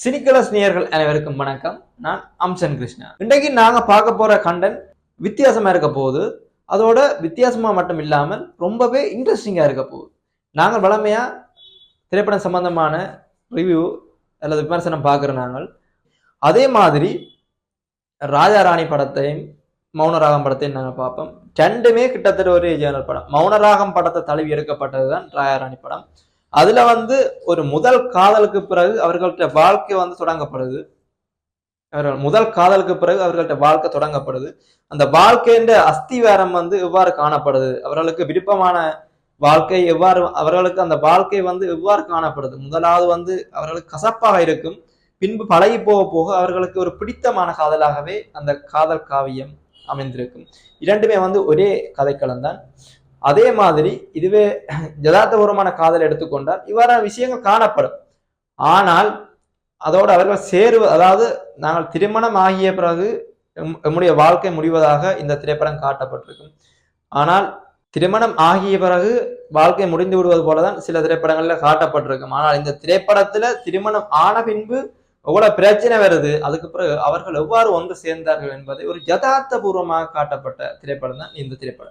சினிகலஸ் நேயர்கள் அனைவருக்கும் வணக்கம். நான் அம்சன் கிருஷ்ணா. இன்றைக்கு நாங்க பார்க்க போற கண்டென்ட் வித்தியாசமா இருக்க போகுது. அதோட வித்தியாசமா மட்டும் இல்லாமல் ரொம்பவே இன்ட்ரெஸ்டிங்கா இருக்க போகுது. நாங்கள் வளமையா திரைப்படம் சம்பந்தமான ரிவ்யூ அல்லது விமர்சனம் பார்க்குற நாங்கள் அதே மாதிரி ராஜா ராணி படத்தையும் மௌனராகம் படத்தையும் நாங்கள் பார்ப்போம். ரெண்டுமே கிட்டத்தட்ட ஒரு ஜேர்னல் படம். மௌனராகம் படத்தை தழுவி எடுக்கப்பட்டதுதான் ராஜா ராணி படம். அதுல ஒரு முதல் காதலுக்கு பிறகு அவர்கள்ட்ட வாழ்க்கை தொடங்கப்படுது. முதல் காதலுக்கு பிறகு அவர்கள்ட்ட வாழ்க்கை தொடங்கப்படுது. அந்த வாழ்க்கைன்ற அஸ்திவாரம் எவ்வாறு காணப்படுது, அவர்களுக்கு விருப்பமான வாழ்க்கை எவ்வாறு, அவர்களுக்கு அந்த வாழ்க்கை எவ்வாறு காணப்படுது. முதலாவது அவர்களுக்கு கசப்பாக இருக்கும், பின்பு பழகி போக போக அவர்களுக்கு ஒரு பிடித்தமான காதலாகவே அந்த காதல் காவியம் அமைந்திருக்கும். இரண்டுமே ஒரே கதைக்களம் தான். அதே மாதிரி இதுவே யதார்த்தபூர்வமான காதல் எடுத்துக்கொண்டால் இவ்வாறான விஷயங்கள் காணப்படும். ஆனால் அதோடு அவர்கள் சேருவது, அதாவது நாங்கள் திருமணம் ஆகிய பிறகு நம்முடைய வாழ்க்கை முடிவதாக இந்த திரைப்படம் காட்டப்பட்டிருக்கும். ஆனால் திருமணம் ஆகிய பிறகு வாழ்க்கை முடிந்து விடுவது போலதான் சில திரைப்படங்கள்ல காட்டப்பட்டிருக்கும். ஆனால் இந்த திரைப்படத்துல திருமணம் ஆன பின்பு எவ்வளவு பிரச்சனை வருது, அதுக்கு பிறகு அவர்கள் எவ்வாறு ஒன்று சேர்ந்தார்கள் என்பதை ஒரு யதார்த்தபூர்வமாக காட்டப்பட்ட திரைப்படம் தான் இந்த திரைப்படம்.